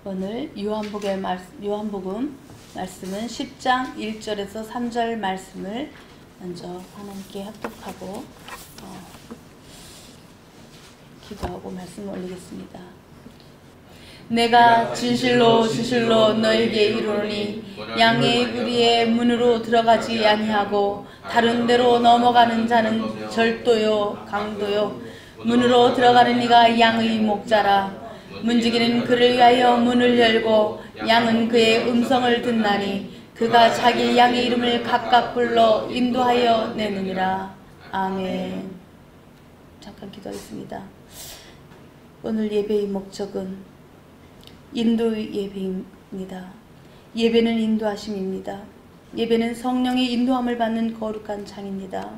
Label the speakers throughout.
Speaker 1: 오늘 요한복음 말씀은 10장 1절에서 3절 말씀을 먼저 하나님께 합독하고 기도하고 말씀을 올리겠습니다. 내가 진실로 진실로 너에게 이르노니 양의 우리의 문으로 들어가지 아니하고 다른 데로 넘어가는 자는 절도요 강도요 문으로 들어가는 이가 양의 목자라. 문지기는 그를 위하여 문을 열고 양은 그의 음성을 듣나니 그가 자기 양의 이름을 각각 불러 인도하여 내느니라. 아멘. 잠깐 기도하겠습니다. 오늘 예배의 목적은 인도 예배입니다. 예배는 인도하심입니다. 예배는 성령의 인도함을 받는 거룩한 장입니다.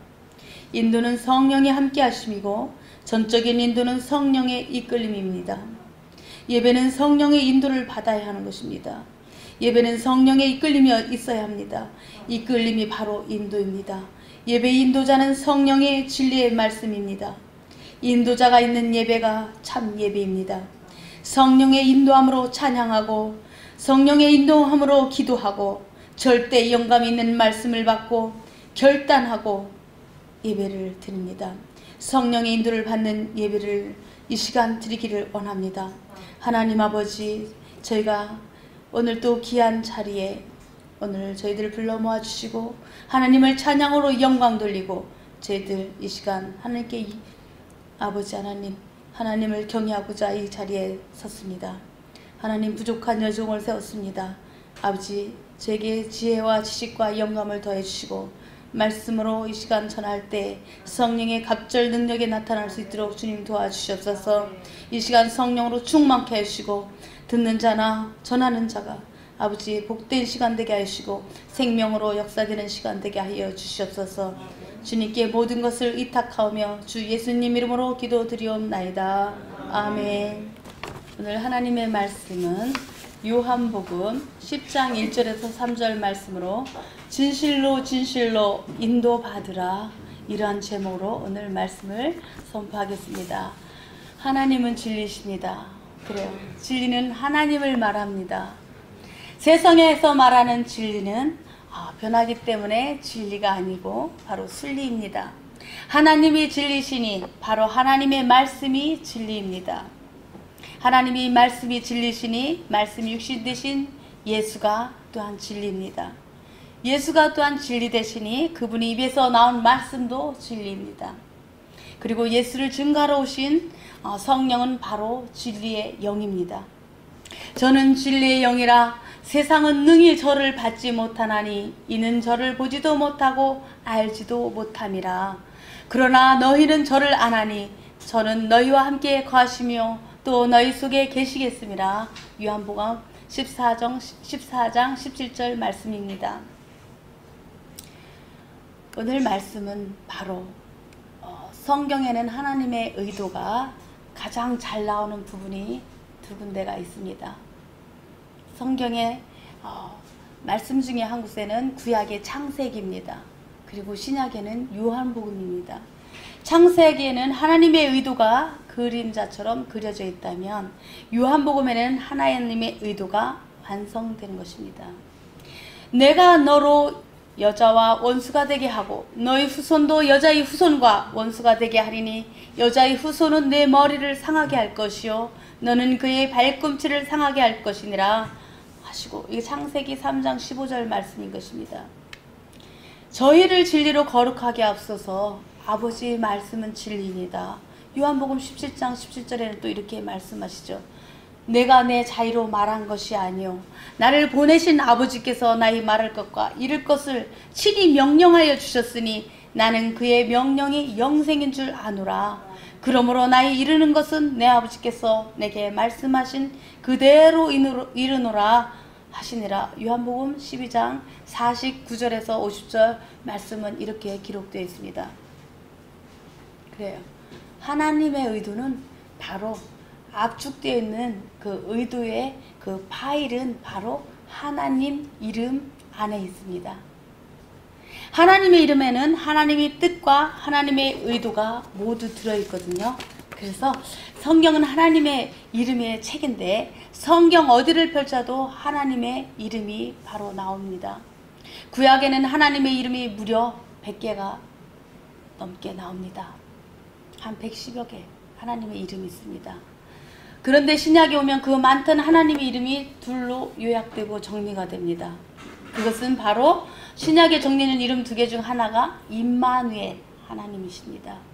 Speaker 1: 인도는 성령이 함께 하심이고 전적인 인도는 성령의 이끌림입니다. 예배는 성령의 인도를 받아야 하는 것입니다. 예배는 성령의 이끌림이 있어야 합니다. 이끌림이 바로 인도입니다. 예배의 인도자는 성령의 진리의 말씀입니다. 인도자가 있는 예배가 참 예배입니다. 성령의 인도함으로 찬양하고 성령의 인도함으로 기도하고 절대 영감 있는 말씀을 받고 결단하고 예배를 드립니다. 성령의 인도를 받는 예배를 이 시간 드리기를 원합니다. 하나님 아버지, 저희가 오늘 또 귀한 자리에 오늘 저희들을 불러 모아주시고 하나님을 찬양으로 영광 돌리고 저희들 이 시간 하나님께 아버지 하나님, 하나님을 경외하고자 이 자리에 섰습니다. 하나님 부족한 여종을 세웠습니다. 아버지, 저에게 지혜와 지식과 영감을 더해 주시고 말씀으로 이 시간 전할 때 성령의 갑절 능력에 나타날 수 있도록 주님 도와주시옵소서. 이 시간 성령으로 충만케 하시고 듣는 자나 전하는 자가 아버지 복된 시간 되게 하시고 생명으로 역사되는 시간 되게 하여 주시옵소서. 주님께 모든 것을 의탁하오며 주 예수님 이름으로 기도드리옵나이다. 아멘. 오늘 하나님의 말씀은 요한복음 10장 1절에서 3절 말씀으로 진실로 진실로 인도받으라, 이러한 제목으로 오늘 말씀을 선포하겠습니다. 하나님은 진리십니다. 그래요. 진리는 하나님을 말합니다. 세상에서 말하는 진리는 변하기 때문에 진리가 아니고 바로 순리입니다. 하나님이 진리시니 바로 하나님의 말씀이 진리입니다. 하나님이 말씀이 진리시니 말씀이 육신 되신 예수가 또한 진리입니다. 예수가 또한 진리 되시니 그분이 입에서 나온 말씀도 진리입니다. 그리고 예수를 증거하러 오신 성령은 바로 진리의 영입니다. 저는 진리의 영이라 세상은 능히 저를 받지 못하나니 이는 저를 보지도 못하고 알지도 못함이라. 그러나 너희는 저를 아나니 저는 너희와 함께 거하시며 또 너희 속에 계시겠습니다. 요한복음 14장 17절 말씀입니다. 오늘 말씀은 바로 성경에는 하나님의 의도가 가장 잘 나오는 부분이 두 군데가 있습니다. 성경의 말씀 중에 한 곳에는 구약의 창세기입니다. 그리고 신약에는 요한복음입니다. 창세기에는 하나님의 의도가 그림자처럼 그려져 있다면 요한복음에는 하나님의 의도가 완성되는 것입니다. 내가 너로 여자와 원수가 되게 하고 너의 후손도 여자의 후손과 원수가 되게 하리니 여자의 후손은 내 머리를 상하게 할 것이요 너는 그의 발꿈치를 상하게 할 것이니라 하시고, 이게 창세기 3장 15절 말씀인 것입니다. 저희를 진리로 거룩하게 앞서서 아버지의 말씀은 진리입니다. 요한복음 17장 17절에는 또 이렇게 말씀하시죠. 내가 내 자의로 말한 것이 아니요 나를 보내신 아버지께서 나의 말할 것과 이를 것을 친히 명령하여 주셨으니 나는 그의 명령이 영생인 줄 아노라. 그러므로 나의 이르는 것은 내 아버지께서 내게 말씀하신 그대로 이르노라 하시니라. 요한복음 12장 49절에서 50절 말씀은 이렇게 기록되어 있습니다. 그래요. 하나님의 의도는 바로 압축되어 있는 그 의도의 그 파일은 바로 하나님 이름 안에 있습니다. 하나님의 이름에는 하나님의 뜻과 하나님의 의도가 모두 들어있거든요. 그래서 성경은 하나님의 이름의 책인데 성경 어디를 펼쳐도 하나님의 이름이 바로 나옵니다. 구약에는 하나님의 이름이 무려 100개가 넘게 나옵니다. 한 110여 개 하나님의 이름이 있습니다. 그런데 신약에 오면 그 많던 하나님의 이름이 둘로 요약되고 정리가 됩니다. 그것은 바로 신약에 정리는 이름 2개 중 하나가 임마누엘 하나님이십니다.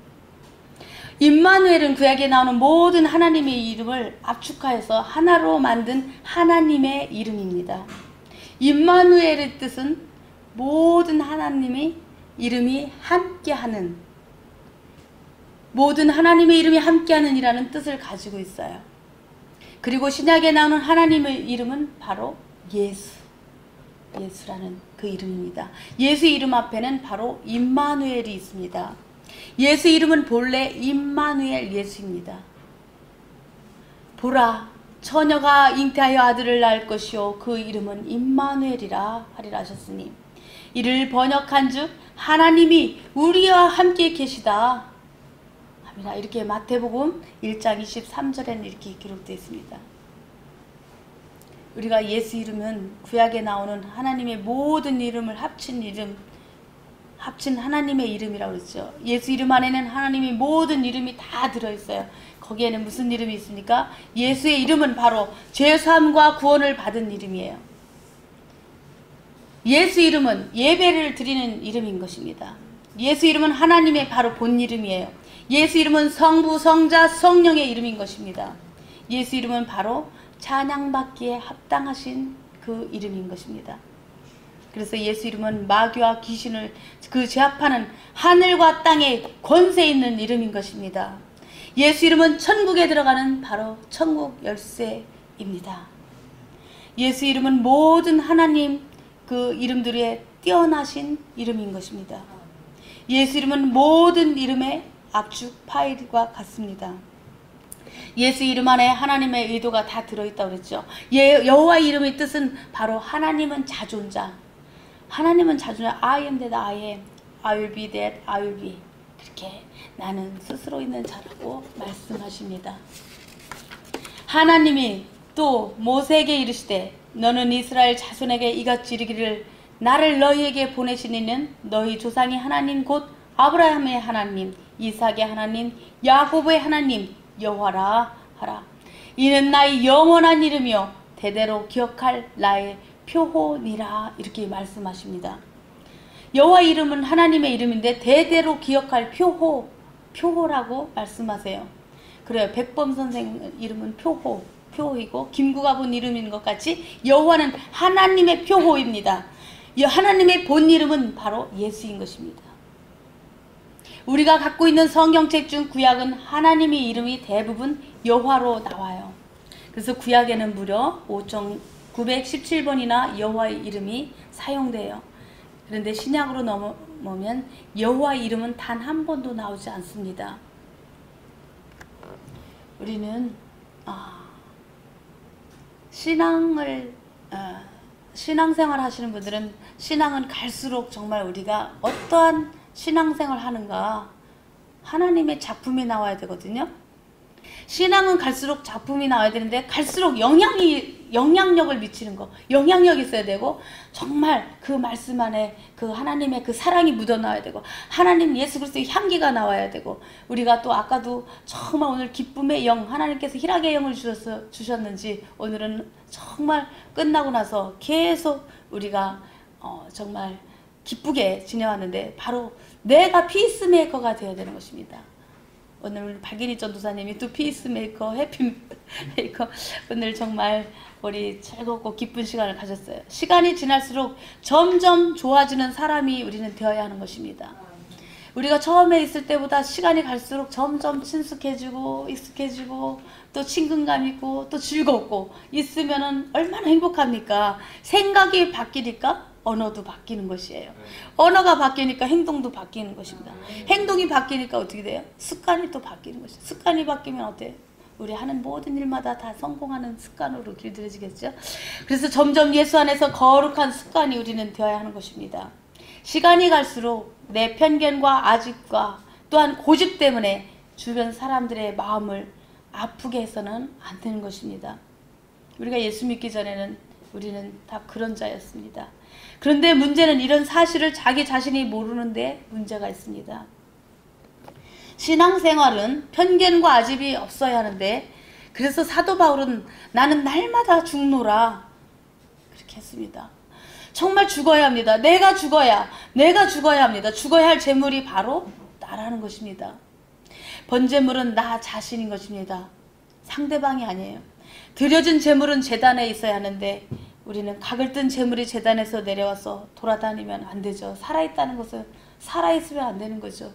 Speaker 1: 임마누엘은 구약에 나오는 모든 하나님의 이름을 압축하여서 하나로 만든 하나님의 이름입니다. 임마누엘의 뜻은 모든 하나님의 이름이 함께하는, 모든 하나님의 이름이 함께하는 이라는 뜻을 가지고 있어요. 그리고 신약에 나오는 하나님의 이름은 바로 예수라는 그 이름입니다. 예수 이름 앞에는 바로 임마누엘이 있습니다. 예수 이름은 본래 임마누엘 예수입니다. 보라, 처녀가 잉태하여 아들을 낳을 것이요 그 이름은 임마누엘이라 하리라 하셨으니 이를 번역한즉 하나님이 우리와 함께 계시다 합니다. 이렇게 마태복음 1장 23절에는 이렇게 기록되어 있습니다. 우리가 예수 이름은 구약에 나오는 하나님의 모든 이름을 합친 이름, 합친 하나님의 이름이라고 그랬죠. 예수 이름 안에는 하나님의 모든 이름이 다 들어있어요. 거기에는 무슨 이름이 있습니까? 예수의 이름은 바로 죄사함과 구원을 받은 이름이에요. 예수 이름은 예배를 드리는 이름인 것입니다. 예수 이름은 하나님의 바로 본 이름이에요. 예수 이름은 성부, 성자, 성령의 이름인 것입니다. 예수 이름은 바로 찬양받기에 합당하신 그 이름인 것입니다. 그래서 예수 이름은 마귀와 귀신을 그 제압하는 하늘과 땅에 권세 있는 이름인 것입니다. 예수 이름은 천국에 들어가는 바로 천국 열쇠입니다. 예수 이름은 모든 하나님 그 이름들에 뛰어나신 이름인 것입니다. 예수 이름은 모든 이름의 압축 파일과 같습니다. 예수 이름 안에 하나님의 의도가 다 들어있다고 그랬죠. 여호와의 이름의 뜻은 바로 하나님은 자존자. 하나님은 자존자. I am that I am. I will be that I will be. 그렇게 나는 스스로 있는 자라고 말씀하십니다. 하나님이 또 모세에게 이르시되 너는 이스라엘 자손에게 이같이 이르기를 나를 너희에게 보내신 이는 너희 조상의 하나님 곧 아브라함의 하나님, 이삭의 하나님, 야곱의 하나님 여호와라 하라. 이는 나의 영원한 이름이요 대대로 기억할 나의 표호니라. 이렇게 말씀하십니다. 여호와 이름은 하나님의 이름인데 대대로 기억할 표호라고 말씀하세요. 그래요. 백범 선생 이름은 표호이고 김구가 본 이름인 것 같이 여호와는 하나님의 표호입니다. 하나님의 본 이름은 바로 예수인 것입니다. 우리가 갖고 있는 성경책 중 구약은 하나님의 이름이 대부분 여호와로 나와요. 그래서 구약에는 무려 5,917번이나 여호와의 이름이 사용돼요. 그런데 신약으로 넘어오면 여호와의 이름은 단 한 번도 나오지 않습니다. 우리는 신앙생활 하시는 분들은 신앙은 갈수록 정말 우리가 어떠한 신앙생활 하는가 하나님의 작품이 나와야 되거든요. 신앙은 갈수록 작품이 나와야 되는데 갈수록 영향력을 미치는 거, 영향력이 있어야 되고 정말 그 말씀 안에 그 하나님의 그 사랑이 묻어나와야 되고 하나님 예수 그리스도의 향기가 나와야 되고 우리가 또 아까도 정말 오늘 기쁨의 영, 하나님께서 희락의 영을 주셨는지 오늘은 정말 끝나고 나서 계속 우리가 정말 기쁘게 지내왔는데 바로 내가 피스메이커가 되어야 되는 것입니다. 오늘 박인희 전도사님이 또 피스메이커, 해피메이커 오늘 정말 우리 즐겁고 기쁜 시간을 가졌어요. 시간이 지날수록 점점 좋아지는 사람이 우리는 되어야 하는 것입니다. 우리가 처음에 있을 때보다 시간이 갈수록 점점 친숙해지고 익숙해지고 또 친근감 있고 또 즐겁고 있으면은 얼마나 행복합니까? 생각이 바뀌니까 언어도 바뀌는 것이에요. 언어가 바뀌니까 행동도 바뀌는 것입니다. 행동이 바뀌니까 어떻게 돼요? 습관이 또 바뀌는 것이죠. 습관이 바뀌면 어때요? 우리 하는 모든 일마다 다 성공하는 습관으로 길들여지겠죠. 그래서 점점 예수 안에서 거룩한 습관이 우리는 되어야 하는 것입니다. 시간이 갈수록 내 편견과 아집과 또한 고집 때문에 주변 사람들의 마음을 아프게 해서는 안 되는 것입니다. 우리가 예수 믿기 전에는 우리는 다 그런 자였습니다. 그런데 문제는 이런 사실을 자기 자신이 모르는데 문제가 있습니다. 신앙생활은 편견과 아집이 없어야 하는데, 그래서 사도 바울은 나는 날마다 죽노라 그렇게 했습니다. 정말 죽어야 합니다. 내가 죽어야 합니다. 죽어야 할 재물이 바로 나라는 것입니다. 번제물은 나 자신인 것입니다. 상대방이 아니에요. 드려진 재물은 제단에 있어야 하는데 우리는 각을 뜬 재물이 제단에서 내려와서 돌아다니면 안 되죠. 살아있다는 것은 살아있으면 안 되는 거죠.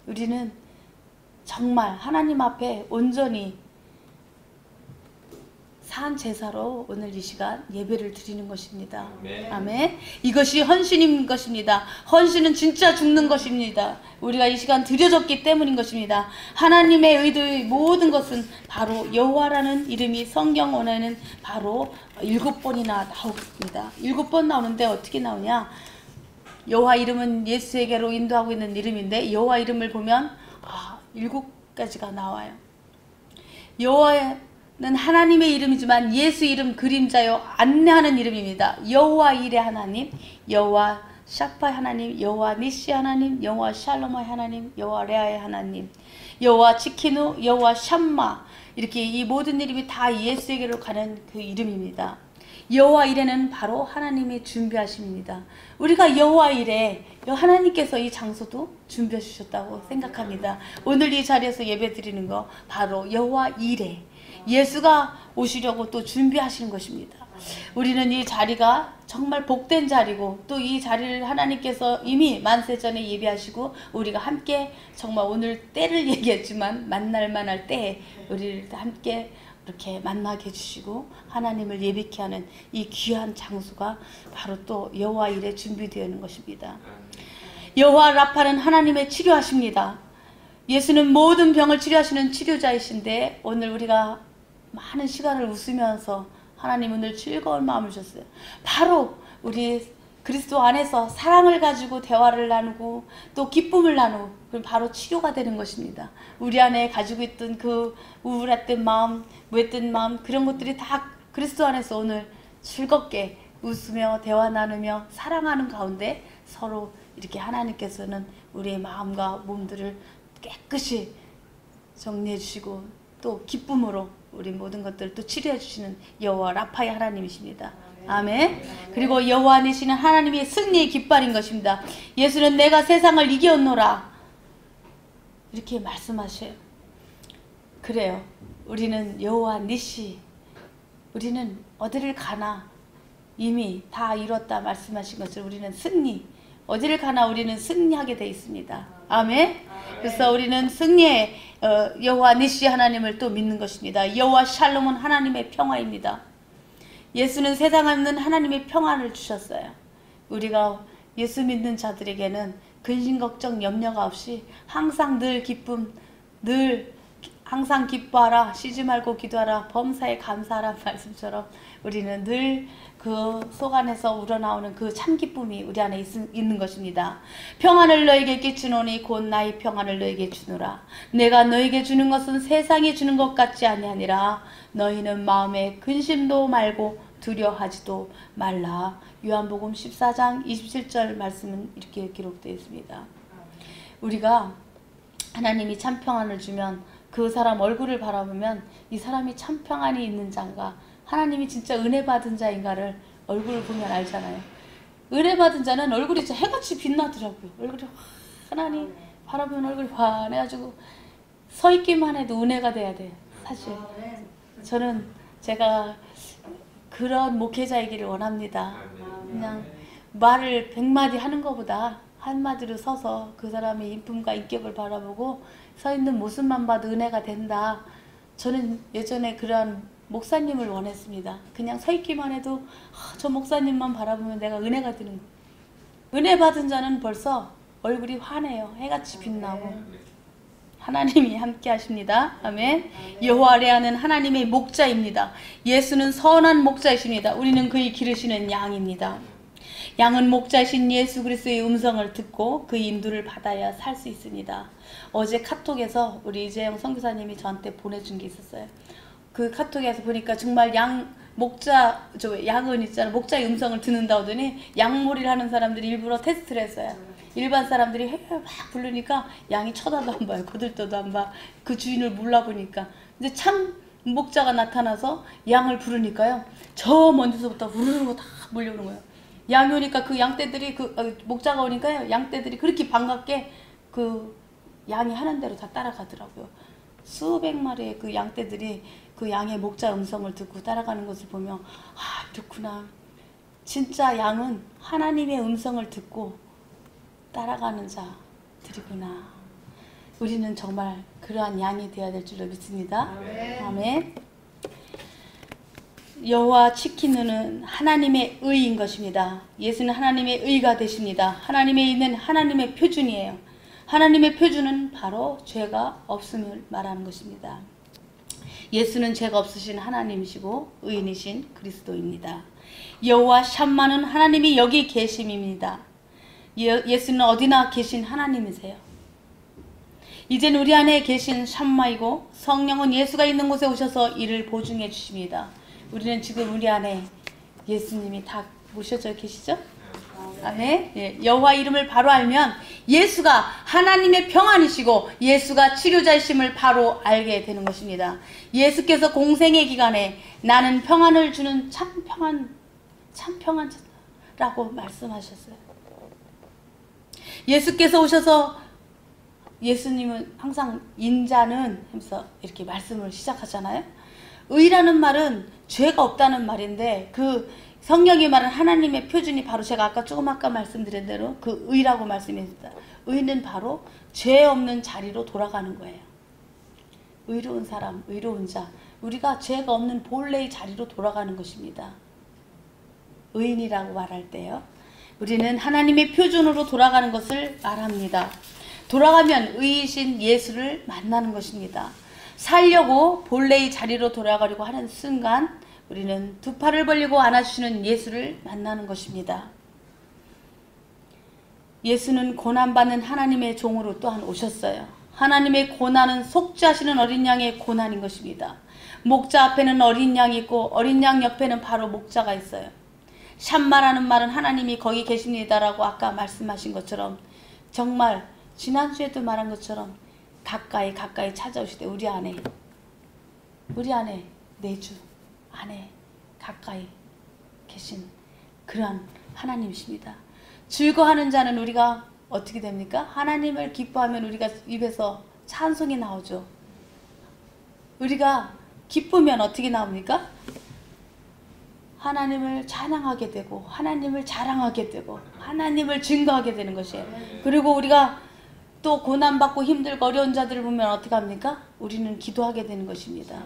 Speaker 1: 우리는 정말 하나님 앞에 온전히 산 제사로 오늘 이 시간 예배를 드리는 것입니다. 아멘. 이것이 헌신인 것입니다. 헌신은 진짜 죽는 것입니다. 우리가 이 시간 드려졌기 때문인 것입니다. 하나님의 의도의 모든 것은 바로 여호와라는 이름이 성경원에는 바로 7번이나 나옵니다. 7번 나오는데 어떻게 나오냐? 여호와 이름은 예수에게로 인도하고 있는 이름인데 여호와 이름을 보면 7가지가 나와요. 여호와는 하나님의 이름이지만 예수 이름 그림자요 안내하는 이름입니다. 여호와 이레 하나님, 여호와 샤파 하나님, 여호와 니시 하나님, 여호와 샬롬의 하나님, 여호와 레아의 하나님, 여호와 치키누, 여호와 샴마, 이렇게 이 모든 이름이 다 예수에게로 가는 그 이름입니다. 여호와 이레는 바로 하나님이 준비하십니다. 우리가 여호와 이레, 하나님께서 이 장소도 준비해 주셨다고 생각합니다. 오늘 이 자리에서 예배 드리는 거 바로 여호와 이레, 예수가 오시려고 또 준비하시는 것입니다. 우리는 이 자리가 정말 복된 자리고 또 이 자리를 하나님께서 이미 만세전에 예비하시고 우리가 함께 정말 오늘 때를 얘기했지만 만날 만할 때에 우리를 함께 이렇게 만나게 해주시고 하나님을 예비케 하는 이 귀한 장소가 바로 또 여호와 이레 준비되어 있는 것입니다. 여호와 라파는 하나님의 치료하십니다. 예수는 모든 병을 치료하시는 치료자이신데 오늘 우리가 많은 시간을 웃으면서 하나님 오늘 즐거운 마음을 주셨어요. 바로 우리 그리스도 안에서 사랑을 가지고 대화를 나누고 또 기쁨을 나누고 그럼 바로 치료가 되는 것입니다. 우리 안에 가지고 있던 그 우울했던 마음, 무했던 마음 그런 것들이 다 그리스도 안에서 오늘 즐겁게 웃으며 대화 나누며 사랑하는 가운데 서로 이렇게 하나님께서는 우리의 마음과 몸들을 깨끗이 정리해 주시고 또 기쁨으로 우리 모든 것들을 또 치료해 주시는 여호와 라파의 하나님이십니다. 아멘. 그리고 여호와 니시는 하나님의 승리의 깃발인 것입니다. 예수는 내가 세상을 이겼노라 이렇게 말씀하셔요. 그래요. 우리는 여호와 니시, 우리는 어디를 가나 이미 다 이뤘다 말씀하신 것을 우리는 승리, 어디를 가나 우리는 승리하게 되어 있습니다. 아멘. 그래서 우리는 승리의 여호와 니시 하나님을 또 믿는 것입니다. 여호와 샬롬은 하나님의 평화입니다. 예수는 세상에 없는 하나님의 평안을 주셨어요. 우리가 예수 믿는 자들에게는 근심 걱정 염려가 없이 항상 늘 기쁨, 늘 항상 기뻐하라, 쉬지 말고 기도하라, 범사에 감사하라 말씀처럼 우리는 늘 그 속 안에서 우러나오는 그 참 기쁨이 우리 안에 있는 것입니다. 평안을 너에게 끼치노니 곧 나의 평안을 너에게 주노라. 내가 너에게 주는 것은 세상이 주는 것 같지 아니하니라. 너희는 마음에 근심도 말고 두려워하지도 말라. 요한복음 14장 27절 말씀은 이렇게 기록되어 있습니다. 우리가 하나님이 참 평안을 주면 그 사람 얼굴을 바라보면 이 사람이 참 평안이 있는 자인가, 하나님이 진짜 은혜 받은 자인가를 얼굴을 보면 알잖아요. 은혜 받은 자는 얼굴이 진짜 해같이 빛나더라고요. 얼굴이 하나님 바라보면 얼굴이 환해가지고 서 있기만 해도 은혜가 돼야 돼요. 사실 저는 제가 그런 목회자이기를 원합니다. 그냥 말을 100마디 하는 것보다 한마디로 서서 그 사람의 인품과 인격을 바라보고 서 있는 모습만 봐도 은혜가 된다. 저는 예전에 그러한 목사님을 원했습니다. 그냥 서 있기만 해도 저 목사님만 바라보면 내가 은혜가 되는 거예요. 은혜 받은 자는 벌써 얼굴이 환해요. 해같이 빛나고 하나님이 함께 하십니다. 아멘. 여호와 레아는 하나님의 목자입니다. 예수는 선한 목자이십니다. 우리는 그의 기르시는 양입니다. 양은 목자신 예수 그리스도의 음성을 듣고 그 인도를 받아야 살 수 있습니다. 어제 카톡에서 우리 이재영 선교사님이 저한테 보내준 게 있었어요. 그 카톡에서 보니까 정말 양은 있잖아. 목자의 음성을 듣는다 하더니 양몰이를 하는 사람들이 일부러 테스트를 했어요. 일반 사람들이 막 부르니까 양이 쳐다도 안 봐요. 거들떠도 안 봐. 그 주인을 몰라보니까. 근데 참 목자가 나타나서 양을 부르니까요. 저 먼저서부터 우르르 다 몰려오는 거예요. 양이 오니까 그 양떼들이 목자가 오니까요. 양떼들이 그렇게 반갑게 그 양이 하는 대로 다 따라가더라고요. 수백 마리의 그 양떼들이 그 양의 목자 음성을 듣고 따라가는 것을 보면 아, 그렇구나. 진짜 양은 하나님의 음성을 듣고 따라가는 자들이구나. 우리는 정말 그러한 양이 되어야 될 줄로 믿습니다. 아멘. 여호와 치키누는 하나님의 의인 것입니다. 예수는 하나님의 의가 되십니다. 하나님에 있는 하나님의 표준이에요. 하나님의 표준은 바로 죄가 없음을 말하는 것입니다. 예수는 죄가 없으신 하나님이시고 의인이신 그리스도입니다. 여호와 샴마는 하나님이 여기 계심입니다. 예수는 어디나 계신 하나님이세요. 이젠 우리 안에 계신 샴마이고 성령은 예수가 있는 곳에 오셔서 이를 보증해 주십니다. 우리는 지금 우리 안에 예수님이 다 모셔져 계시죠? 아멘. 예, 여호와 이름을 바로 알면 예수가 하나님의 평안이시고 예수가 치료자이심을 바로 알게 되는 것입니다. 예수께서 공생의 기간에 나는 평안을 주는 참 평안라고 말씀하셨어요. 예수께서 오셔서 예수님은 항상 인자는 하면서 이렇게 말씀을 시작하잖아요. 의라는 말은 죄가 없다는 말인데 그 성경이 말하는 하나님의 표준이 바로 제가 아까 말씀드린 대로 그 의라고 말씀했습니다. 의는 바로 죄 없는 자리로 돌아가는 거예요. 의로운 사람, 의로운 자. 우리가 죄가 없는 본래의 자리로 돌아가는 것입니다. 의인이라고 말할 때요. 우리는 하나님의 표준으로 돌아가는 것을 말합니다. 돌아가면 의이신 예수를 만나는 것입니다. 살려고 본래의 자리로 돌아가려고 하는 순간 우리는 두 팔을 벌리고 안아주시는 예수를 만나는 것입니다. 예수는 고난받는 하나님의 종으로 또한 오셨어요. 하나님의 고난은 속죄하시는 어린 양의 고난인 것입니다. 목자 앞에는 어린 양이 있고 어린 양 옆에는 바로 목자가 있어요. 샴마라는 말은 하나님이 거기 계십니다라고 아까 말씀하신 것처럼 정말 지난주에도 말한 것처럼 가까이 찾아오실 때 우리 안에 내주 안에 가까이 계신 그러한 하나님이십니다. 즐거워하는 자는 우리가 어떻게 됩니까? 하나님을 기뻐하면 우리가 입에서 찬송이 나오죠. 우리가 기쁘면 어떻게 나옵니까? 하나님을 찬양하게 되고 하나님을 자랑하게 되고 하나님을 증거하게 되는 것이에요. 그리고 우리가 또 고난받고 힘들고 어려운 자들을 보면 어떻게 합니까? 우리는 기도하게 되는 것입니다.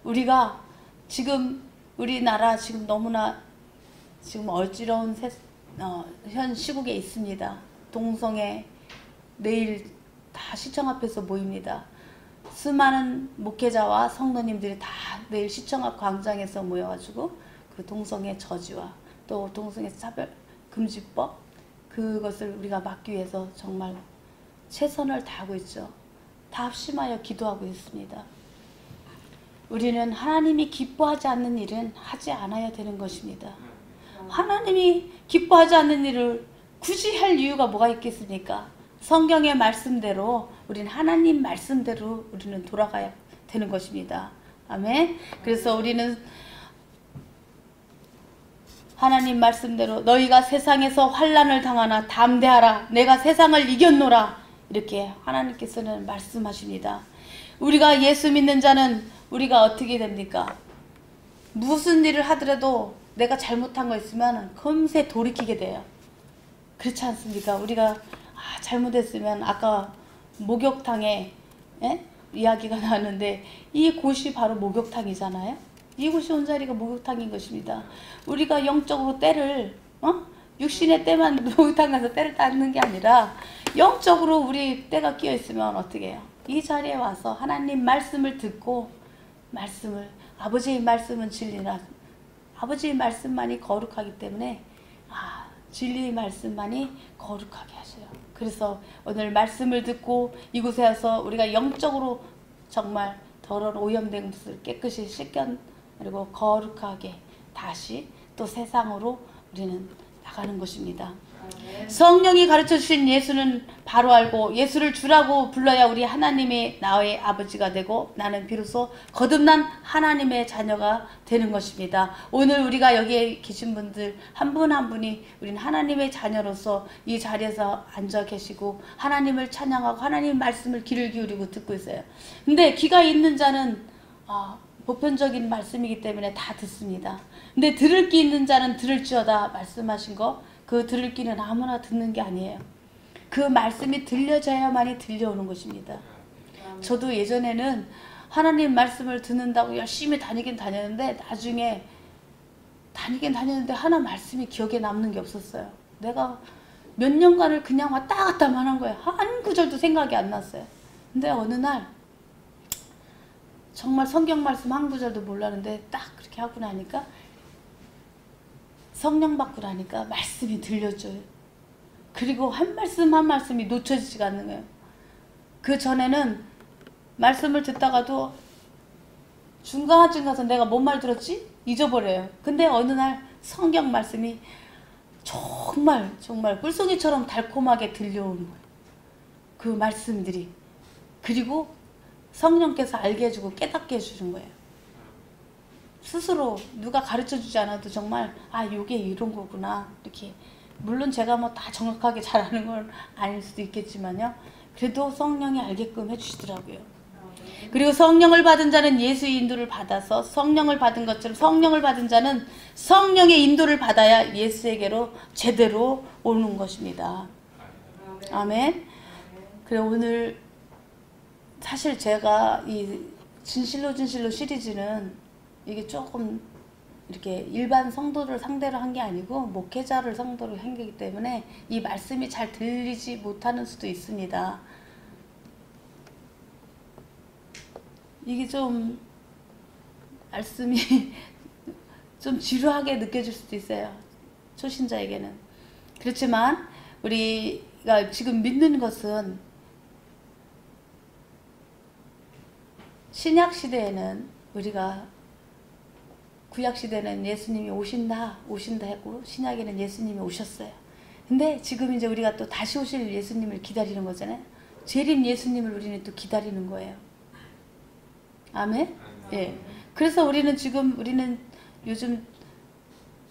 Speaker 1: 우리가 지금 우리나라 지금 너무나 지금 어지러운 현 시국에 있습니다. 동성애 내일 다 시청 앞에서 모입니다. 수많은 목회자와 성도님들이 다 내일 시청 앞 광장에서 모여가지고 그 동성애 저지와 또 동성애 차별 금지법 그것을 우리가 막기 위해서 정말 최선을 다하고 있죠. 다 합심하여 기도하고 있습니다. 우리는 하나님이 기뻐하지 않는 일은 하지 않아야 되는 것입니다. 하나님이 기뻐하지 않는 일을 굳이 할 이유가 뭐가 있겠습니까? 성경의 말씀대로 우리는 하나님 말씀대로 우리는 돌아가야 되는 것입니다. 아멘. 그래서 우리는 하나님 말씀대로 너희가 세상에서 환난을 당하나 담대하라 내가 세상을 이겼노라 이렇게 하나님께서는 말씀하십니다. 우리가 예수 믿는 자는 우리가 어떻게 됩니까? 무슨 일을 하더라도 내가 잘못한 거 있으면 금세 돌이키게 돼요. 그렇지 않습니까? 우리가 잘못했으면 아까 목욕탕에 이야기가 나왔는데 이 곳이 바로 목욕탕이잖아요. 이곳이 온 자리가 목욕탕인 것입니다. 우리가 영적으로 때를 육신의 때만 목욕탕 가서 때를 닦는 게 아니라 영적으로 우리 때가 끼어 있으면 어떻게 해요? 이 자리에 와서 하나님 말씀을 듣고 아버지의 말씀은 진리라 아버지의 말씀만이 거룩하기 때문에 진리의 말씀만이 거룩하게 하셔요. 그래서 오늘 말씀을 듣고 이곳에 와서 우리가 영적으로 정말 더러운 오염된 것을 깨끗이 씻겨 그리고 거룩하게 다시 또 세상으로 우리는 나가는 것입니다. 성령이 가르쳐 주신 예수는 바로 알고 예수를 주라고 불러야 우리 하나님의 나의 아버지가 되고 나는 비로소 거듭난 하나님의 자녀가 되는 것입니다. 오늘 우리가 여기에 계신 분들 한 분 한 분이 우리는 하나님의 자녀로서 이 자리에서 앉아 계시고 하나님을 찬양하고 하나님의 말씀을 귀를 기울이고 듣고 있어요. 근데 귀가 있는 자는 보편적인 말씀이기 때문에 다 듣습니다. 근데 들을 귀 있는 자는 들을지어다 말씀하신 거, 그 들을 귀는 아무나 듣는 게 아니에요. 그 말씀이 들려져야만이 들려오는 것입니다. 저도 예전에는 하나님 말씀을 듣는다고 열심히 다니긴 다녔는데 나중에 다니긴 다녔는데 하나 말씀이 기억에 남는 게 없었어요. 내가 몇 년간을 그냥 왔다 갔다만 한 거예요. 한 구절도 생각이 안 났어요. 근데 어느 날 정말 성경 말씀 한 구절도 몰랐는데 딱 그렇게 하고 나니까 성령 받고 나니까 말씀이 들려줘요. 그리고 한 말씀 한 말씀이 놓쳐지지가 않는 거예요. 그 전에는 말씀을 듣다가도 중간쯤 가서 내가 뭔 말 들었지? 잊어버려요. 근데 어느 날 성경 말씀이 정말 꿀송이처럼 달콤하게 들려오는 거예요. 그 말씀들이. 그리고 성령께서 알게 해주고 깨닫게 해주는 거예요. 스스로 누가 가르쳐주지 않아도 정말 요게 이런 거구나 이렇게. 물론 제가 뭐 다 정확하게 잘 아는 건 아닐 수도 있겠지만요. 그래도 성령이 알게끔 해주시더라고요. 그리고 성령을 받은 자는 예수의 인도를 받아서 성령을 받은 것처럼 성령을 받은 자는 성령의 인도를 받아야 예수에게로 제대로 오는 것입니다. 아멘. 그래 오늘 사실 제가 이 진실로 시리즈는 이게 조금 이렇게 일반 성도를 상대로 한 게 아니고 목회자를 상대로 한 거기 때문에 이 말씀이 잘 들리지 못하는 수도 있습니다. 이게 좀 말씀이 좀 지루하게 느껴질 수도 있어요. 초신자에게는. 그렇지만 우리가 지금 믿는 것은 신약 시대에는 우리가 구약 시대는 예수님이 오신다 했고 신약에는 예수님이 오셨어요. 근데 지금 이제 우리가 또 다시 오실 예수님을 기다리는 거잖아요. 재림 예수님을 우리는 또 기다리는 거예요. 아멘? 예. 그래서 우리는 요즘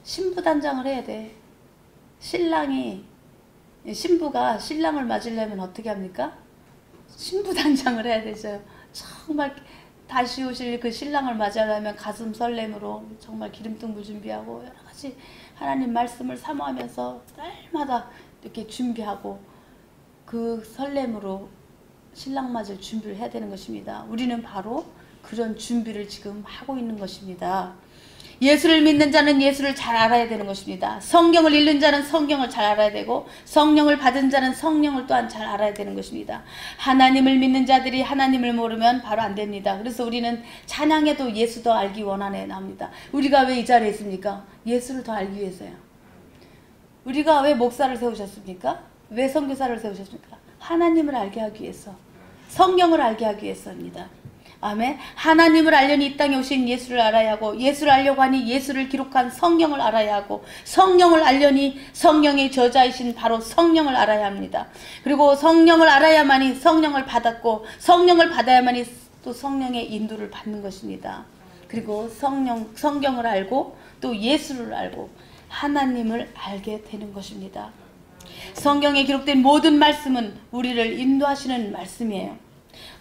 Speaker 1: 신부 단장을 해야 돼. 신부가 신랑을 맞으려면 어떻게 합니까? 신부 단장을 해야 되죠. 정말 다시 오실 그 신랑을 맞이하려면 가슴 설렘으로 정말 기름등불 준비하고 여러 가지 하나님 말씀을 사모하면서 날마다 이렇게 준비하고 그 설렘으로 신랑 맞을 준비를 해야 되는 것입니다. 우리는 바로 그런 준비를 지금 하고 있는 것입니다. 예수를 믿는 자는 예수를 잘 알아야 되는 것입니다. 성경을 읽는 자는 성경을 잘 알아야 되고 성령을 받은 자는 성령을 또한 잘 알아야 되는 것입니다. 하나님을 믿는 자들이 하나님을 모르면 바로 안 됩니다. 그래서 우리는 찬양에도 예수 더 알기 원하네 나옵니다. 우리가 왜 이 자리에 있습니까? 예수를 더 알기 위해서요. 우리가 왜 목사를 세우셨습니까? 왜 선교사를 세우셨습니까? 하나님을 알게 하기 위해서, 성경을 알게 하기 위해서입니다. 아멘. 하나님을 알려니 이 땅에 오신 예수를 알아야 하고 예수를 알려고 하니 예수를 기록한 성경을 알아야 하고 성령을 알려니 성령의 저자이신 바로 성령을 알아야 합니다. 그리고 성령을 알아야만이 성령을 받았고 성령을 받아야만이 또 성령의 인도를 받는 것입니다. 그리고 성경을 알고 또 예수를 알고 하나님을 알게 되는 것입니다. 성경에 기록된 모든 말씀은 우리를 인도하시는 말씀이에요.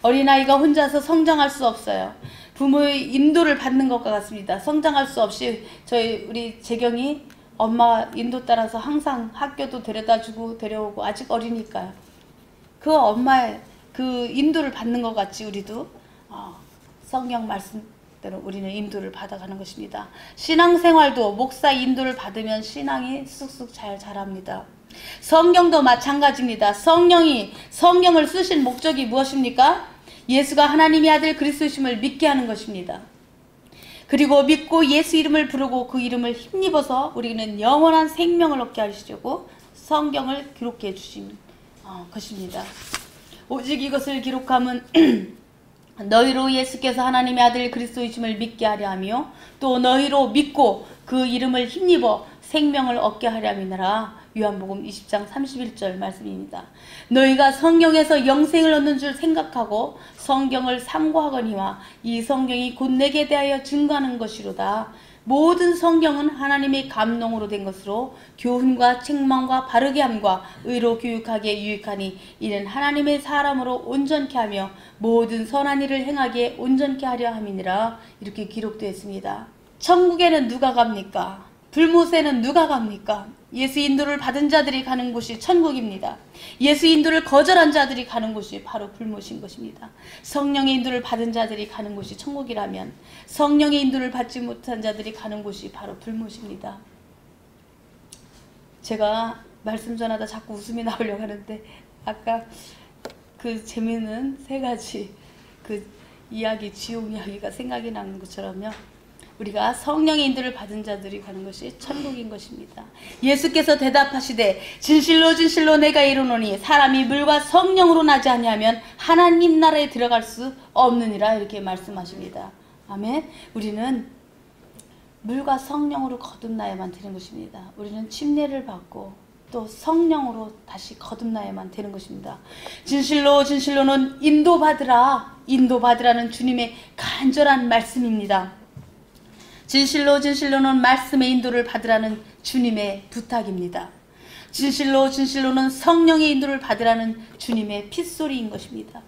Speaker 1: 어린아이가 혼자서 성장할 수 없어요. 부모의 인도를 받는 것과 같습니다. 성장할 수 없이 우리 재경이 엄마 인도 따라서 항상 학교도 데려다주고 데려오고 아직 어리니까요. 그 엄마의 그 인도를 받는 것 같이 우리도 성경 말씀대로 우리는 인도를 받아가는 것입니다. 신앙생활도 목사 인도를 받으면 신앙이 쑥쑥 잘 자랍니다. 성경도 마찬가지입니다. 성경을 쓰신 목적이 무엇입니까? 예수가 하나님의 아들 그리스도심을 믿게 하는 것입니다. 그리고 믿고 예수 이름을 부르고 그 이름을 힘입어서 우리는 영원한 생명을 얻게 하시려고 성경을 기록해 주신 것입니다. 오직 이것을 기록함은 너희로 예수께서 하나님의 아들 그리스도이심을 믿게 하려 하며 또 너희로 믿고 그 이름을 힘입어 생명을 얻게 하려 함이니라. 요한복음 20장 31절 말씀입니다. 너희가 성경에서 영생을 얻는 줄 생각하고 성경을 삼고하거니와 이 성경이 곧 내게 대하여 증거하는 것이로다. 모든 성경은 하나님의 감동으로 된 것으로 교훈과 책망과 바르게 함과 의로 교육하기에 유익하니 이는 하나님의 사람으로 온전케 하며 모든 선한 일을 행하기에 온전케 하려 함이니라. 이렇게 기록되어 있습니다. 천국에는 누가 갑니까? 불못에는 누가 갑니까? 예수 인도를 받은 자들이 가는 곳이 천국입니다. 예수 인도를 거절한 자들이 가는 곳이 바로 불못인 것입니다. 성령의 인도를 받은 자들이 가는 곳이 천국이라면 성령의 인도를 받지 못한 자들이 가는 곳이 바로 불못입니다. 제가 말씀 전하다 자꾸 웃음이 나오려고 하는데 아까 그 재미있는 세 가지 그 이야기, 지옥 이야기가 생각이 나는 것처럼요. 우리가 성령의 인도를 받은 자들이 가는 것이 천국인 것입니다. 예수께서 대답하시되 진실로 진실로 내가 이르노니 사람이 물과 성령으로 나지 아니하면 하나님 나라에 들어갈 수 없느니라. 이렇게 말씀하십니다. 아멘. 우리는 물과 성령으로 거듭나야만 되는 것입니다. 우리는 침례를 받고 또 성령으로 다시 거듭나야만 되는 것입니다. 진실로 진실로는 인도받으라. 인도받으라는 주님의 간절한 말씀입니다. 진실로 진실로는 말씀의 인도를 받으라는 주님의 부탁입니다. 진실로 진실로는 성령의 인도를 받으라는 주님의 핏소리인 것입니다.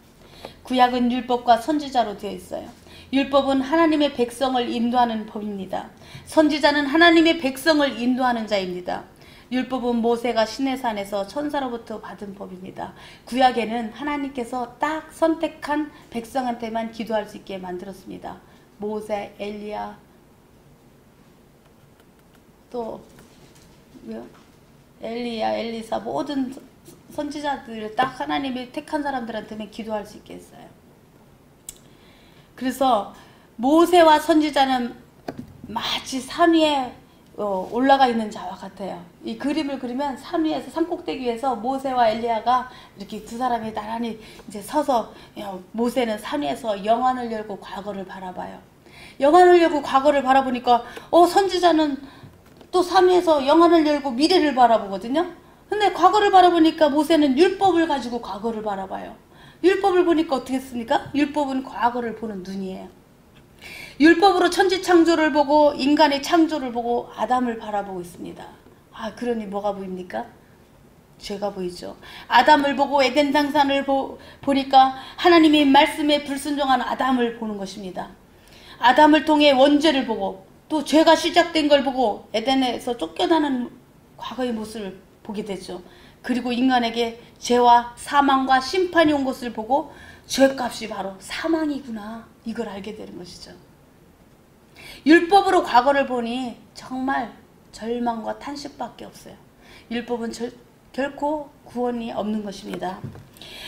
Speaker 1: 구약은 율법과 선지자로 되어 있어요. 율법은 하나님의 백성을 인도하는 법입니다. 선지자는 하나님의 백성을 인도하는 자입니다. 율법은 모세가 시내산에서 천사로부터 받은 법입니다. 구약에는 하나님께서 딱 선택한 백성한테만 기도할 수 있게 만들었습니다. 모세, 엘리야, 또 엘리야, 엘리사 모든 선지자들을 딱 하나님이 택한 사람들한테만 기도할 수 있게 했어요. 그래서 모세와 선지자는 마치 산 위에 올라가 있는 자와 같아요. 이 그림을 그리면 산 위에서 산꼭대기 위에서 모세와 엘리야가 이렇게 두 사람이 나란히 이제 서서 모세는 산 위에서 영안을 열고 과거를 바라봐요. 영안을 열고 과거를 바라보니까 선지자는 또 산 위에서 영안을 열고 미래를 바라보거든요. 근데 과거를 바라보니까 모세는 율법을 가지고 과거를 바라봐요. 율법을 보니까 어떻게 했습니까? 율법은 과거를 보는 눈이에요. 율법으로 천지 창조를 보고 인간의 창조를 보고 아담을 바라보고 있습니다. 그러니 뭐가 보입니까? 죄가 보이죠. 아담을 보고 에덴 동산을 보니까 하나님의 말씀에 불순종한 아담을 보는 것입니다. 아담을 통해 원죄를 보고 또 죄가 시작된 걸 보고 에덴에서 쫓겨나는 과거의 모습을 보게 되죠. 그리고 인간에게 죄와 사망과 심판이 온 것을 보고 죄값이 바로 사망이구나, 이걸 알게 되는 것이죠. 율법으로 과거를 보니 정말 절망과 탄식밖에 없어요. 율법은 결코 구원이 없는 것입니다.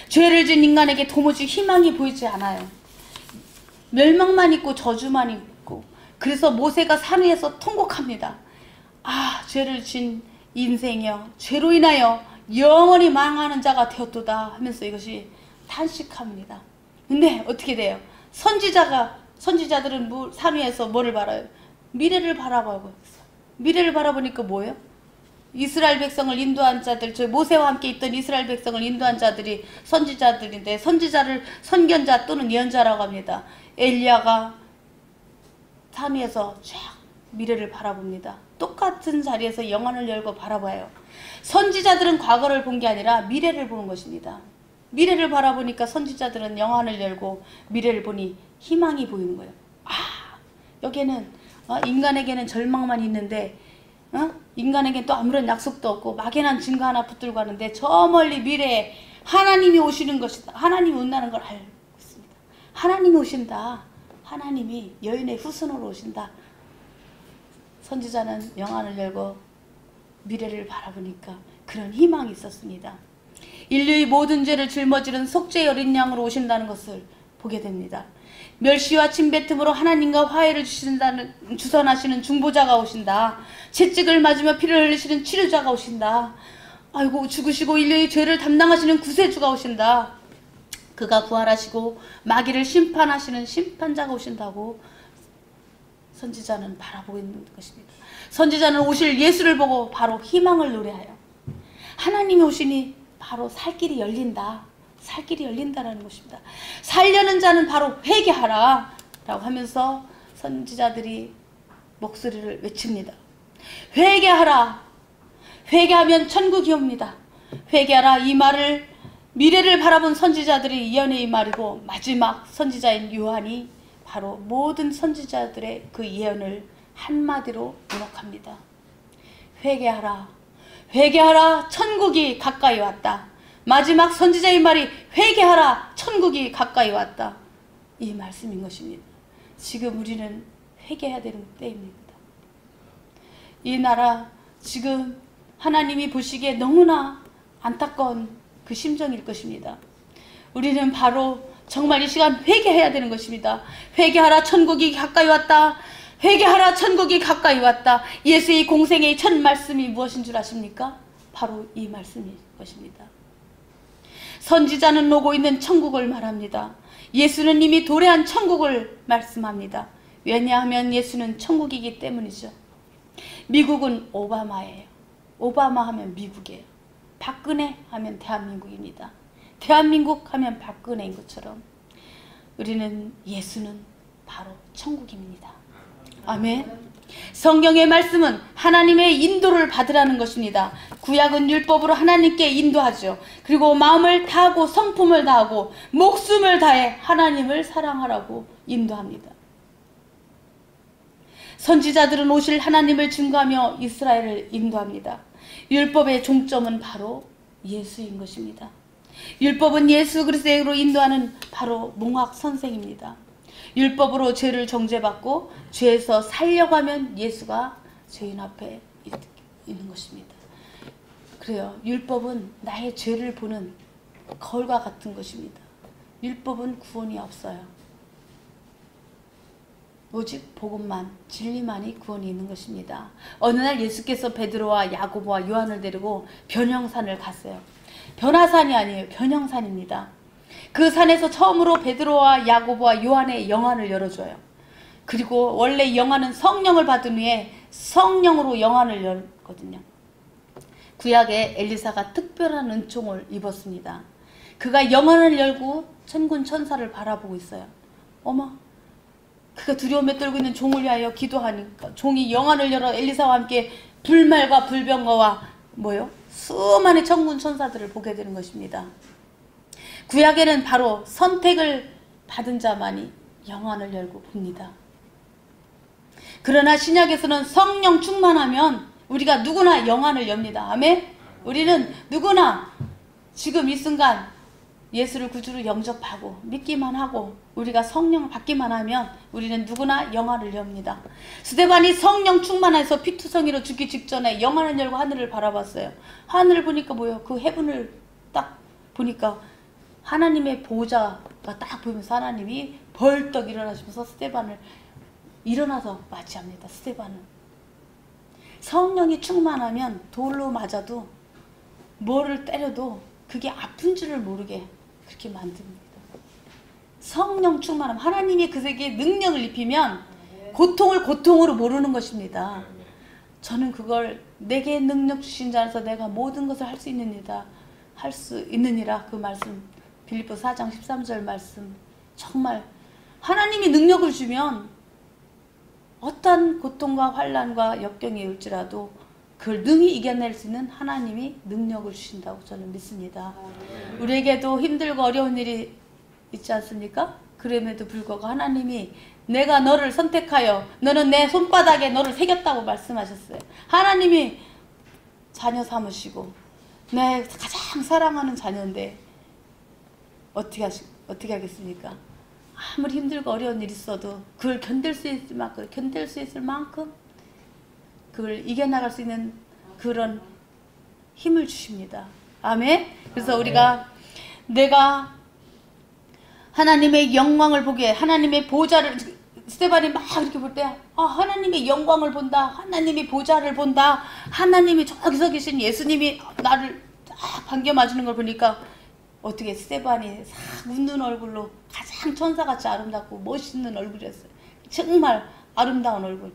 Speaker 1: 죄를 지은 인간에게 도무지 희망이 보이지 않아요. 멸망만 있고 저주만 있고. 그래서 모세가 산 위에서 통곡합니다. 죄를 지은 인생이여, 죄로 인하여 영원히 망하는 자가 되었도다 하면서 이것이 탄식합니다. 근데 어떻게 돼요? 선지자들은 산 위에서 뭐를 바라요? 미래를 바라보고 있어요. 미래를 바라보니까 뭐예요? 이스라엘 백성을 인도한 자들, 저 모세와 함께 있던 이스라엘 백성을 인도한 자들이 선지자들인데, 선지자를 선견자 또는 예언자라고 합니다. 엘리야가 산 위에서 쫙 미래를 바라봅니다. 똑같은 자리에서 영안을 열고 바라봐요. 선지자들은 과거를 본 게 아니라 미래를 보는 것입니다. 미래를 바라보니까 선지자들은 영안을 열고 미래를 보니 희망이 보이는 거예요. 여기에는 인간에게는 절망만 있는데 인간에게는 또 아무런 약속도 없고 막연한 증거 하나 붙들고 가는데 저 멀리 미래에 하나님이 오시는 것이다. 하나님이 온다는 걸 알고 있습니다. 하나님이 오신다. 하나님이 여인의 후손으로 오신다. 선지자는 영안을 열고 미래를 바라보니까 그런 희망이 있었습니다. 인류의 모든 죄를 짊어지는 속죄의 어린 양으로 오신다는 것을 보게 됩니다. 멸시와 침뱉음으로 하나님과 화해를 주선하시는 중보자가 오신다. 채찍을 맞으며 피를 흘리시는 치료자가 오신다. 아이고, 죽으시고 인류의 죄를 담당하시는 구세주가 오신다. 그가 부활하시고 마귀를 심판하시는 심판자가 오신다고 선지자는 바라보고 있는 것입니다. 선지자는 오실 예수를 보고 바로 희망을 노래하여 하나님이 오시니 바로 살 길이 열린다. 살 길이 열린다라는 것입니다. 살려는 자는 바로 회개하라 라고 하면서 선지자들이 목소리를 외칩니다. 회개하라. 회개하면 천국이 옵니다. 회개하라. 이 말을 미래를 바라본 선지자들이 예언의 이 말이고, 마지막 선지자인 요한이 바로 모든 선지자들의 그 예언을 한마디로 요약합니다. 회개하라. 회개하라. 천국이 가까이 왔다. 마지막 선지자의 말이 회개하라. 천국이 가까이 왔다. 이 말씀인 것입니다. 지금 우리는 회개해야 되는 때입니다. 이 나라 지금 하나님이 보시기에 너무나 안타까운 그 심정일 것입니다. 우리는 바로 정말 이 시간 회개해야 되는 것입니다. 회개하라. 천국이 가까이 왔다. 회개하라. 천국이 가까이 왔다. 예수의 공생의 첫 말씀이 무엇인 줄 아십니까? 바로 이 말씀일 것입니다. 선지자는 오고 있는 천국을 말합니다. 예수는 이미 도래한 천국을 말씀합니다. 왜냐하면 예수는 천국이기 때문이죠. 미국은 오바마예요. 오바마 하면 미국이에요. 박근혜 하면 대한민국입니다. 대한민국 하면 박근혜인 것처럼 우리는 예수는 바로 천국입니다. 아멘. 성경의 말씀은 하나님의 인도를 받으라는 것입니다. 구약은 율법으로 하나님께 인도하죠. 그리고 마음을 다하고 성품을 다하고 목숨을 다해 하나님을 사랑하라고 인도합니다. 선지자들은 오실 하나님을 증거하며 이스라엘을 인도합니다. 율법의 종점은 바로 예수인 것입니다. 율법은 예수 그리스도로 인도하는 바로 몽학 선생입니다. 율법으로 죄를 정죄받고 죄에서 살려고 하면 예수가 죄인 앞에 있는 것입니다. 그래요. 율법은 나의 죄를 보는 거울과 같은 것입니다. 율법은 구원이 없어요. 오직 복음만, 진리만이 구원이 있는 것입니다. 어느 날 예수께서 베드로와 야고보와 요한을 데리고 변형산을 갔어요. 변화산이 아니에요. 변형산입니다. 그 산에서 처음으로 베드로와 야고보와 요한의 영안을 열어줘요. 그리고 원래 영안은 성령을 받은 후에 성령으로 영안을 열거든요. 구약에 엘리사가 특별한 은총을 입었습니다. 그가 영안을 열고 천군 천사를 바라보고 있어요. 어머, 그가 두려움에 떨고 있는 종을 위하여 기도하니까 종이 영안을 열어 엘리사와 함께 불말과 불병거와 수많은 천군 천사들을 보게 되는 것입니다. 구약에는 바로 선택을 받은 자만이 영안을 열고 봅니다. 그러나 신약에서는 성령 충만하면 우리가 누구나 영안을 엽니다. 아멘? 우리는 누구나 지금 이 순간 예수를 구주로 영접하고 믿기만 하고 우리가 성령을 받기만 하면 우리는 누구나 영안을 엽니다. 스데반이 성령 충만해서 피투성이로 죽기 직전에 영안을 열고 하늘을 바라봤어요. 하늘을 보니까 뭐예요? 그 해분을 딱 보니까 하나님의 보호자가 딱 보이면서 하나님이 벌떡 일어나시면서 스데반을 일어나서 맞이합니다. 스데반은 성령이 충만하면 돌로 맞아도 뭐를 때려도 그게 아픈 줄을 모르게 그렇게 만듭니다. 성령 충만함, 하나님이 그에게 능력을 입히면 고통을 고통으로 모르는 것입니다. 저는 그걸 내게 능력 주신 자라서 내가 모든 것을 할 수 있느니라 그 말씀, 빌립보서 4장 13절 말씀, 정말 하나님이 능력을 주면 어떤 고통과 환난과 역경이 올지라도 그걸 능히 이겨낼 수 있는 하나님이 능력을 주신다고 저는 믿습니다. 우리에게도 힘들고 어려운 일이 있지 않습니까? 그럼에도 불구하고 하나님이 내가 너를 선택하여 너는 내 손바닥에 너를 새겼다고 말씀하셨어요. 하나님이 자녀 삼으시고 내 가장 사랑하는 자녀인데 어떻게 하겠습니까? 아무리 힘들고 어려운 일이 있어도 그걸 견딜 수 있을 만큼 그걸 이겨나갈 수 있는 그런 힘을 주십니다. 아멘. 그래서 우리가 내가 하나님의 영광을 보게, 하나님의 보좌를, 스데반이 막 이렇게 볼 때, 아, 하나님의 영광을 본다, 하나님의 보좌를 본다, 하나님이 저기서 계신 예수님이 나를 딱 반겨 맞는 걸 보니까 어떻게 스데반이 싹 웃는 얼굴로 가장 천사같이 아름답고 멋있는 얼굴이었어요. 정말 아름다운 얼굴,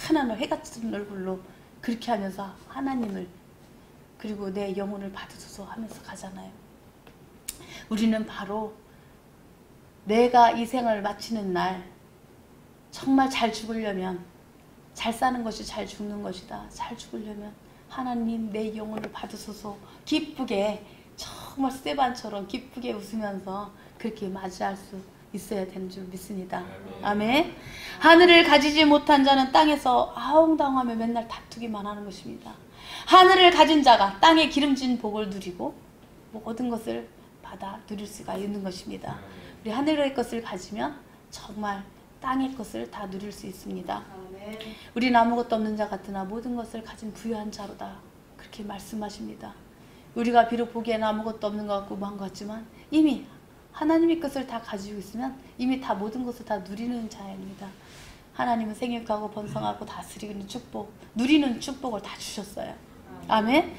Speaker 1: 하나는 해같은 얼굴로 그렇게 하면서 하나님을, 그리고 내 영혼을 받으소서 하면서 가잖아요. 우리는 바로 내가 이 생을 마치는 날 정말 잘 죽으려면, 잘 사는 것이 잘 죽는 것이다, 잘 죽으려면 하나님 내 영혼을 받으소서, 기쁘게, 정말 스데반처럼 기쁘게 웃으면서 그렇게 맞이할 수 있어야 되는 줄 믿습니다. 아멘. 하늘을 가지지 못한 자는 땅에서 아웅다웅하며 맨날 다투기만 하는 것입니다. 하늘을 가진 자가 땅에 기름진 복을 누리고 모든 것을 받아 누릴 수가 있는 것입니다. 우리 하늘의 것을 가지면 정말 땅의 것을 다 누릴 수 있습니다. 우리는 아무것도 없는 자 같으나 모든 것을 가진 부유한 자로다, 그렇게 말씀하십니다. 우리가 비록 보기에는 아무것도 없는 것 같고 무한 것 같지만 이미 하나님의 것을 다 가지고 있으면 이미 다 모든 것을 다 누리는 자입니다. 하나님은 생육하고 번성하고 다스리는 축복, 누리는 축복을 다 주셨어요. 아멘.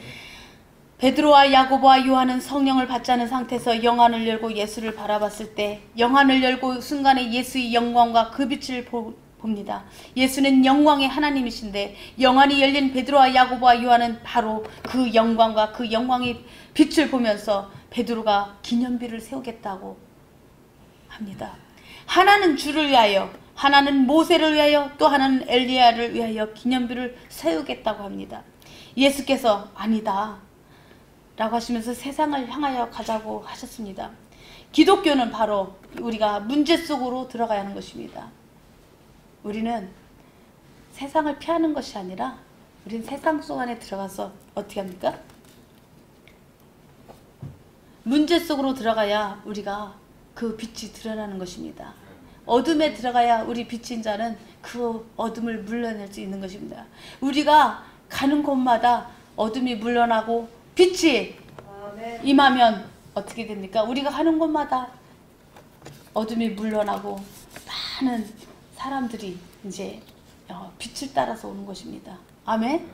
Speaker 1: 베드로와 야고보와 요한은 성령을 받지 않은 상태에서 영안을 열고 예수를 바라봤을 때, 영안을 열고 순간에 예수의 영광과 그 빛을 봅니다. 예수는 영광의 하나님이신데 영안이 열린 베드로와 야고보와 요한은 바로 그 영광과 그 영광의 빛을 보면서 베드로가 기념비를 세우겠다고 합니다. 하나는 주를 위하여, 하나는 모세를 위하여, 또 하나는 엘리야를 위하여 기념비를 세우겠다고 합니다. 예수께서 아니다 라고 하시면서 세상을 향하여 가자고 하셨습니다. 기독교는 바로 우리가 문제 속으로 들어가야 하는 것입니다. 우리는 세상을 피하는 것이 아니라 우리는 세상 속 안에 들어가서 어떻게 합니까? 문제 속으로 들어가야 우리가 그 빛이 드러나는 것입니다. 어둠에 들어가야 우리 빛인 자는 그 어둠을 물러낼 수 있는 것입니다. 우리가 가는 곳마다 어둠이 물러나고 빛이 임하면 어떻게 됩니까? 우리가 가는 곳마다 어둠이 물러나고 많은 사람들이 이제 빛을 따라서 오는 것입니다. 아멘?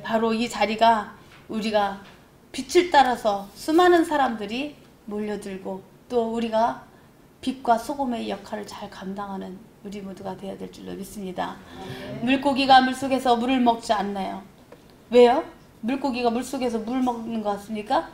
Speaker 1: 바로 이 자리가 우리가 빛을 따라서 수많은 사람들이 몰려들고 또 우리가 빛과 소금의 역할을 잘 감당하는 우리 모두가 되어야 될 줄로 믿습니다. 물고기가 물속에서 물을 먹지 않나요? 왜요? 물고기가 물속에서 물 먹는 것 같습니까?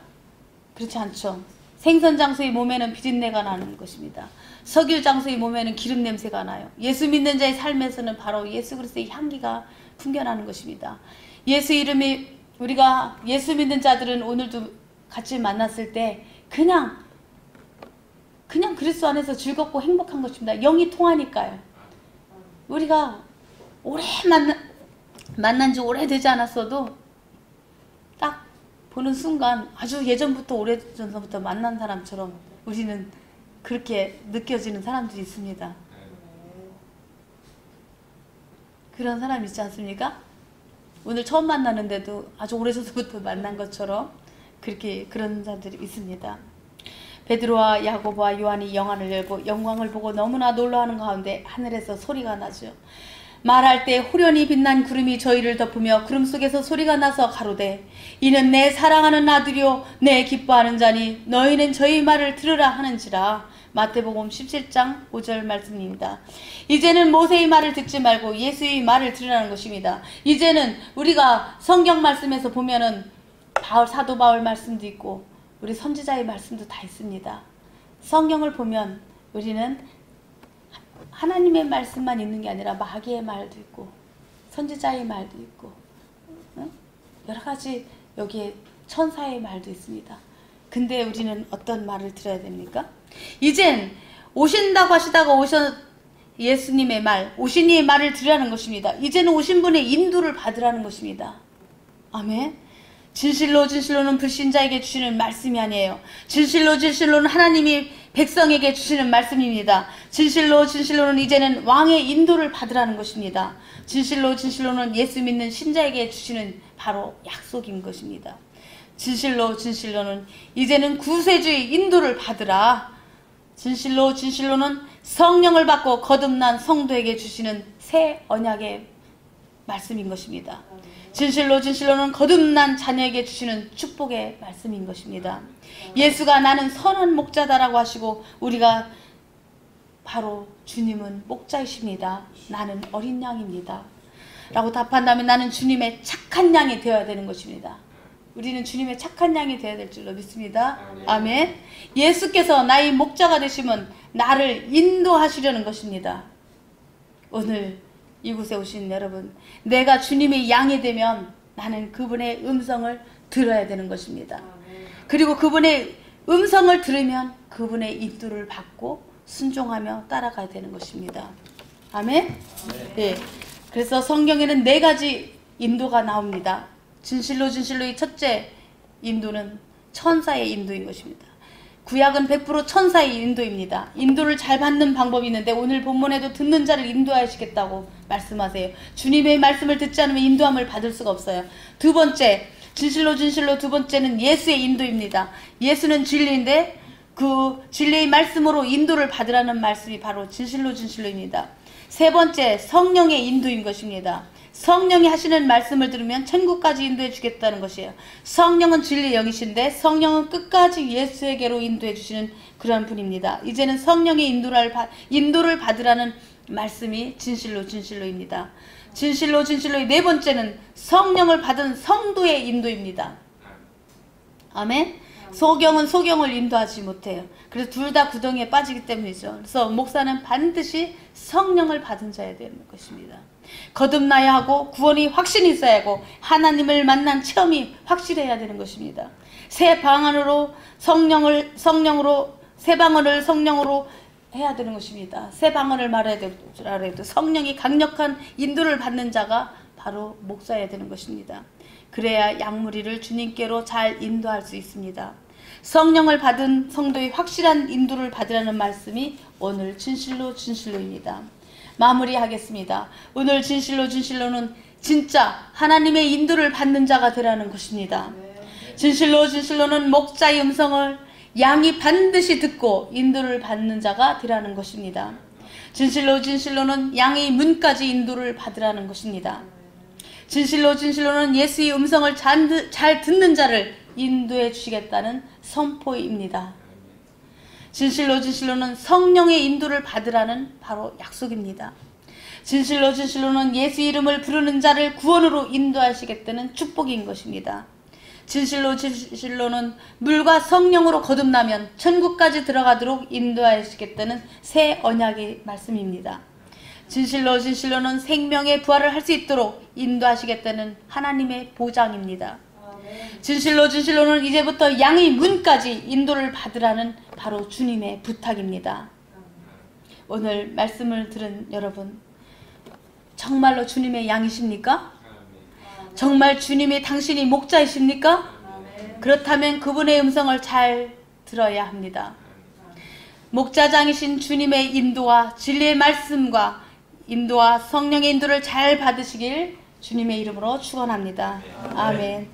Speaker 1: 그렇지 않죠. 생선장수의 몸에는 비린내가 나는 것입니다. 석유장수의 몸에는 기름 냄새가 나요. 예수 믿는 자의 삶에서는 바로 예수 그리스도의 향기가 풍겨나는 것입니다. 예수 이름이, 우리가 예수 믿는 자들은 오늘도 같이 만났을 때 그냥 그리스도 안에서 즐겁고 행복한 것입니다. 영이 통하니까요. 우리가 오래 만난 지 오래되지 않았어도 딱 보는 순간 아주 예전부터 오래전부터 만난 사람처럼 우리는 그렇게 느껴지는 사람들이 있습니다. 그런 사람 있지 않습니까? 오늘 처음 만나는데도 아주 오래전부터 만난 것처럼 그렇게 그런 사람들이 있습니다. 베드로와 야고보와 요한이 영안을 열고 영광을 보고 너무나 놀라워하는 가운데 하늘에서 소리가 나죠. 말할 때 호련히 빛난 구름이 저희를 덮으며 구름 속에서 소리가 나서 가로되 이는 내 사랑하는 아들이요 내 기뻐하는 자니 너희는 저희 말을 들으라 하는지라. 마태복음 17장 5절 말씀입니다. 이제는 모세의 말을 듣지 말고 예수의 말을 들으라는 것입니다. 이제는 우리가 성경 말씀에서 보면은 사도 바울 말씀도 있고 우리 선지자의 말씀도 다 있습니다. 성경을 보면 우리는 하나님의 말씀만 있는 게 아니라 마귀의 말도 있고 선지자의 말도 있고 여러 가지 여기에 천사의 말도 있습니다. 근데 우리는 어떤 말을 들어야 됩니까? 이젠 오신다고 하시다가 예수님의 말, 오신 이의 말을 들으라는 것입니다. 이제는 오신 분의 인도를 받으라는 것입니다. 아멘. 진실로 진실로는 불신자에게 주시는 말씀이 아니에요. 진실로 진실로는 하나님이 백성에게 주시는 말씀입니다. 진실로 진실로는 이제는 왕의 인도를 받으라는 것입니다. 진실로 진실로는 예수 믿는 신자에게 주시는 바로 약속인 것입니다. 진실로 진실로는 이제는 구세주의 인도를 받으라. 진실로 진실로는 성령을 받고 거듭난 성도에게 주시는 새 언약의 말씀인 것입니다. 진실로 진실로는 거듭난 자녀에게 주시는 축복의 말씀인 것입니다. 예수가 나는 선한 목자다라고 하시고 우리가 바로 주님은 목자이십니다. 나는 어린 양입니다. 라고 답한다면 나는 주님의 착한 양이 되어야 되는 것입니다. 우리는 주님의 착한 양이 되어야 될 줄로 믿습니다. 아멘. 예수께서 나의 목자가 되시면 나를 인도하시려는 것입니다. 오늘 이곳에 오신 여러분, 내가 주님의 양이 되면 나는 그분의 음성을 들어야 되는 것입니다. 그리고 그분의 음성을 들으면 그분의 인도를 받고 순종하며 따라가야 되는 것입니다. 아멘. 네. 그래서 성경에는 4가지 인도가 나옵니다. 진실로 진실로의 첫째 인도는 천사의 인도인 것입니다. 구약은 100% 천사의 인도입니다. 인도를 잘 받는 방법이 있는데 오늘 본문에도 듣는 자를 인도하시겠다고 말씀하세요. 주님의 말씀을 듣지 않으면 인도함을 받을 수가 없어요. 두 번째, 진실로 진실로 두 번째는 예수의 인도입니다. 예수는 진리인데 그 진리의 말씀으로 인도를 받으라는 말씀이 바로 진실로 진실로입니다. 세 번째, 성령의 인도인 것입니다. 성령이 하시는 말씀을 들으면 천국까지 인도해 주겠다는 것이에요. 성령은 진리의 영이신데 성령은 끝까지 예수에게로 인도해 주시는 그런 분입니다. 이제는 성령의 인도를 받으라는 말씀이 진실로 진실로입니다. 진실로 진실로의 4번째는 성령을 받은 성도의 인도입니다. 아멘. 소경은 소경을 인도하지 못해요. 그래서 둘 다 구덩이에 빠지기 때문이죠. 그래서 목사는 반드시 성령을 받은 자야 되는 것입니다. 거듭나야 하고 구원이 확신이 있어야 하고 하나님을 만난 체험이 확실해야 되는 것입니다. 새 방언으로 새 방언을 성령으로 해야 되는 것입니다. 새 방언을 말해야 되더라도 성령이 강력한 인도를 받는 자가 바로 목사여야 되는 것입니다. 그래야 양무리를 주님께로 잘 인도할 수 있습니다. 성령을 받은 성도의 확실한 인도를 받으라는 말씀이 오늘 진실로 진실로입니다. 마무리하겠습니다. 오늘 진실로 진실로는 진짜 하나님의 인도를 받는 자가 되라는 것입니다. 진실로 진실로는 목자의 음성을 양이 반드시 듣고 인도를 받는 자가 되라는 것입니다. 진실로 진실로는 양의 문까지 인도를 받으라는 것입니다. 진실로 진실로는 예수의 음성을 잘 듣는 자를 인도해 주시겠다는 선포입니다. 진실로 진실로는 성령의 인도를 받으라는 바로 약속입니다. 진실로 진실로는 예수 이름을 부르는 자를 구원으로 인도하시겠다는 축복인 것입니다. 진실로 진실로는 물과 성령으로 거듭나면 천국까지 들어가도록 인도하시겠다는 새 언약의 말씀입니다. 진실로 진실로는 생명의 부활을 할 수 있도록 인도하시겠다는 하나님의 보장입니다. 진실로 진실로는 이제부터 양의 문까지 인도를 받으라는 바로 주님의 부탁입니다. 오늘 말씀을 들은 여러분, 정말로 주님의 양이십니까? 정말 주님이 당신이 목자이십니까? 그렇다면 그분의 음성을 잘 들어야 합니다. 목자장이신 주님의 인도와 진리의 말씀과 인도와 성령의 인도를 잘 받으시길 주님의 이름으로 축원합니다. 아멘.